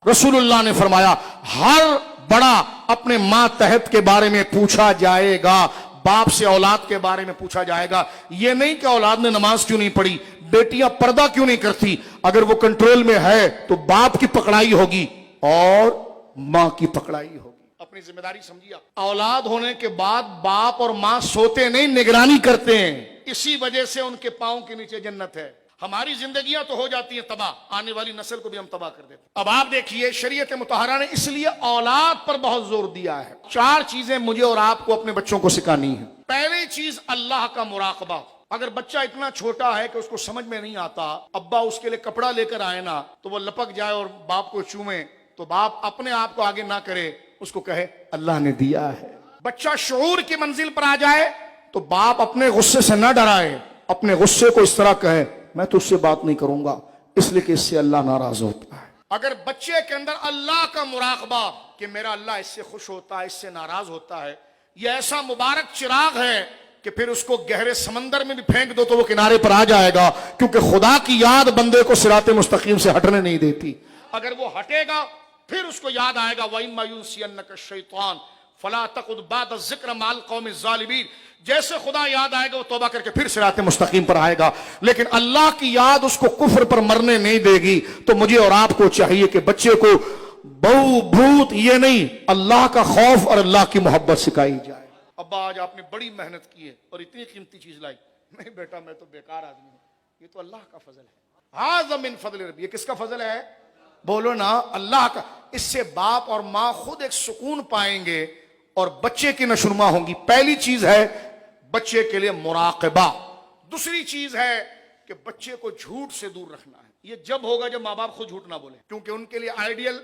रसूलुल्लाह ने फरमाया हर बड़ा अपने मातहत के बारे में पूछा जाएगा, बाप से औलाद के बारे में पूछा जाएगा। ये नहीं कि औलाद ने नमाज क्यों नहीं पढ़ी, बेटियां पर्दा क्यों नहीं करती। अगर वो कंट्रोल में है तो बाप की पकड़ाई होगी और मां की पकड़ाई होगी। अपनी जिम्मेदारी समझिए। औलाद होने के बाद बाप और मां सोते नहीं, निगरानी करते हैं। इसी वजह से उनके पांव के नीचे जन्नत है। हमारी जिंदगियां तो हो जाती हैं तबाह, आने वाली नस्ल को भी हम तबाह कर देते हैं। अब आप देखिए, शरीयत मुतहरा ने इसलिए औलाद पर बहुत जोर दिया है। 4 चीजें मुझे और आपको अपने बच्चों को सिखानी है। पहली चीज अल्लाह का मुराकबा। अगर बच्चा इतना छोटा है कि उसको समझ में नहीं आता, अब्बा उसके लिए कपड़ा लेकर आए ना तो वो लपक जाए और बाप को चूमे, तो बाप अपने आप को आगे ना करे, उसको कहे अल्लाह ने दिया है। बच्चा शऊर की मंजिल पर आ जाए तो बाप अपने गुस्से से ना डराए, अपने गुस्से को इस तरह कहे मैं तुझसे बात नहीं करूंगा, इसलिए कि इससे अल्लाह नाराज होता है। अगर बच्चे के अंदर अल्लाह का मुराकबा कि मेरा अल्लाह इससे खुश होता है, इससे नाराज होता है, यह ऐसा मुबारक चिराग है कि फिर उसको गहरे समंदर में भी फेंक दो तो वो किनारे पर आ जाएगा, क्योंकि खुदा की याद बंदे को सिराते मुस्तकीम से हटने नहीं देती। अगर वो हटेगा फिर उसको याद आएगा वइम्मा युनसियन्नका शैतान फला तकुद बाद ज़िक्र माल कौम ज़ालिमीन। जैसे खुदा याद आएगा वो तौबा करके फिर सिराते मुस्तकीम पर आएगा। लेकिन अल्लाह की याद उसको कुफ्र पर मरने नहीं देगी। तो मुझे और आपको चाहिए कि बच्चे को बहु भूत ये नहीं, अल्लाह का खौफ और अल्लाह की मोहब्बत सिखाई जाए। अब्बा आज आपने बड़ी मेहनत की है और इतनी कीमती चीज लाई। नहीं बेटा, मैं तो बेकार आदमी हूं, ये तो अल्लाह का फजल है। हाज़ा मिन फज़ल रब्बी, ये किसका फजल है? बोलो ना, अल्लाह का। इससे बाप और मां खुद एक सुकून पाएंगे और बच्चे की नशुरमा होंगी। पहली चीज है बच्चे के लिए मुराकबा। दूसरी चीज है कि बच्चे को झूठ से दूर रखना है। ये जब होगा जब माँ बाप खुद झूठ ना बोले, क्योंकि उनके लिए आइडियल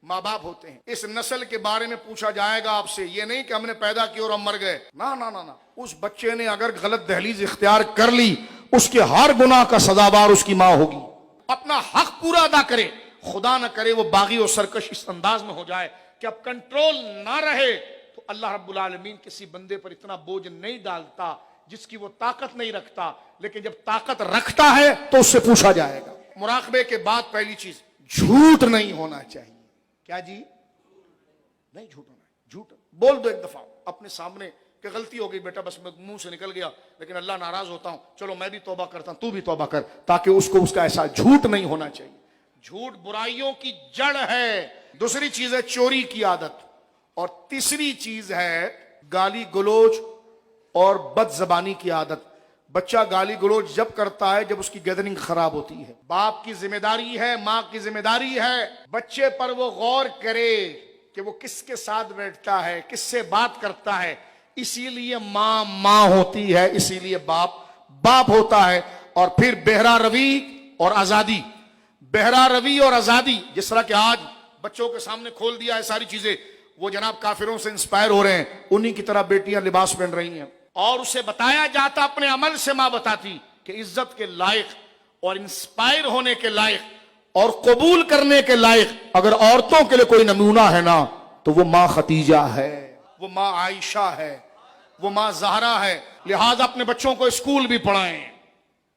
माँ बाप होते हैं। इस नस्ल के बारे में पूछा जाएगा आपसे, ये नहीं कि हमने पैदा किया और हम मर गए। ना ना ना ना, उस बच्चे ने अगर गलत दहलीज इख्तियार कर ली, उसके हर गुनाह का सजावार उसकी माँ होगी। अपना हक पूरा अदा करे, खुदा न करे वो बागी और सरकश इस अंदाज में हो जाए कि अब कंट्रोल ना रहे, तो अल्लाह रब्बुल आलमीन किसी बंदे पर इतना बोझ नहीं डालता जिसकी वो ताकत नहीं रखता। लेकिन जब ताकत रखता है तो उससे पूछा जाएगा। मुराकबे के बाद पहली चीज, झूठ नहीं होना चाहिए। क्या जी? नहीं झूठ होना है। झूठ बोल दो एक दफा अपने सामने कि गलती हो गई बेटा, बस मैं मुंह से निकल गया, लेकिन अल्लाह नाराज होता हूं, चलो मैं भी तौबा करता हूं, तू भी तौबा कर, ताकि उसको उसका ऐसा झूठ नहीं होना चाहिए। झूठ बुराइयों की जड़ है। दूसरी चीज है चोरी की आदत, और तीसरी चीज है गाली गलोच और बदजबानी की आदत। बच्चा गाली गलोच जब करता है जब उसकी गैदरिंग खराब होती है। बाप की जिम्मेदारी है, माँ की जिम्मेदारी है, बच्चे पर वो गौर करे कि वो किसके साथ बैठता है, किससे बात करता है। इसीलिए माँ माँ होती है, इसीलिए बाप बाप होता है। और फिर बेहरा रवि और आजादी। बेहरा रवि और आजादी, जिस तरह के आज बच्चों के सामने खोल दिया है सारी चीजें, वो जनाब काफिरों से इंस्पायर हो रहे हैं, उन्हीं की तरह बेटियां लिबास पहन रही हैं। और उसे बताया जाता, अपने अमल से मां बताती कि इज्जत के लायक और इंस्पायर होने के लायक और कबूल करने के लायक अगर औरतों के लिए कोई नमूना है ना, तो वो मां खतीजा है, वो मां आयशा है, वो मां ज़हरा है। लिहाजा अपने बच्चों को स्कूल भी पढ़ाएं,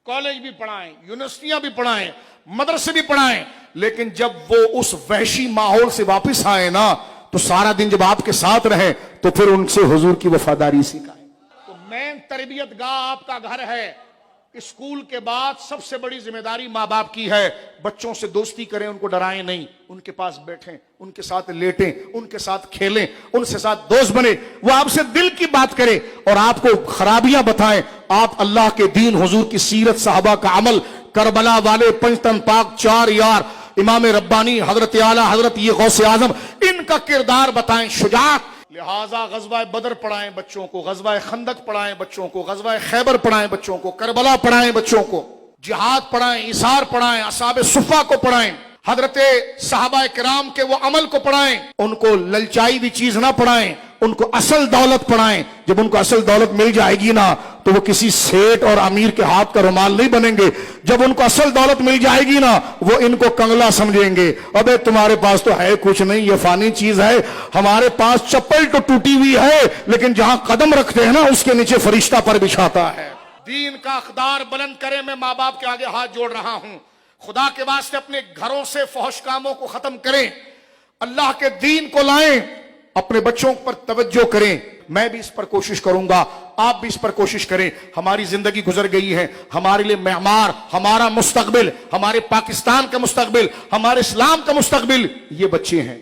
कॉलेज भी पढ़ाएं, यूनिवर्सिटियां भी पढ़ाएं, मदरसे भी पढ़ाएं, लेकिन जब वो उस वहशी माहौल से वापस आए ना, तो सारा दिन जब आपके साथ रहे तो फिर उनसे हुजूर की वफादारी सिखाएं। तो मेन तरबियत गाह आपका घर है। स्कूल के बाद सबसे बड़ी जिम्मेदारी माँ बाप की है। बच्चों से दोस्ती करें, उनको डराएं नहीं, उनके पास बैठें, उनके साथ लेटें, उनके साथ खेलें, उनसे साथ दोस्त बने। वो आपसे दिल की बात करे और आपको खराबियां बताएं। आप अल्लाह के दीन, हुजूर की सीरत, साहबा का अमल, करबला वाले पंचतन पाक, 4 यार, इमाम रब्बानी, हजरत आला हजरत ये गौसे आजम, इनका किरदार बताएं, शुजात। लिहाजा गज़वा बदर पढ़ाएं बच्चों को, गज़वा खंदक पढ़ाएं बच्चों को, गज़वा खैबर पढ़ाएं बच्चों को, करबला पढ़ाएं बच्चों को, जिहाद पढ़ाएं, इसार पढ़ाएं, असहाबे सुफ़ा को पढ़ाएं, हजरते साहबा किराम के वो अमल को पढ़ाएं। उनको ललचाई हुई चीज ना पढ़ाएं, उनको असल दौलत पढ़ाएं। जब उनको असल दौलत मिल जाएगी ना, तो वो किसी सेठ और अमीर के हाथ का रुमाल नहीं बनेंगे। जब उनको असल दौलत मिल जाएगी ना, वो इनको कंगला समझेंगे। अबे तुम्हारे पास तो है कुछ नहीं, ये फानी चीज है। हमारे पास चप्पल तो टूटी हुई है, लेकिन जहां कदम रखते हैं ना, उसके नीचे फरिश्ता पर बिछाता है। दीन का अक़दार बुलंद करे। मैं माँ बाप के आगे हाथ जोड़ रहा हूं, खुदा के वास्ते अपने घरों से फहश कामों को खत्म करें। اللہ کے دین کو لائیں, اپنے بچوں پر توجہ کریں. میں بھی اس پر کوشش کروں گا, آپ بھی اس پر کوشش کریں. ہماری زندگی گزر گئی ہے, ہمارے لیے معمار, ہمارا مستقبل, ہمارے پاکستان کا مستقبل, ہمارے اسلام کا مستقبل یہ بچے ہیں.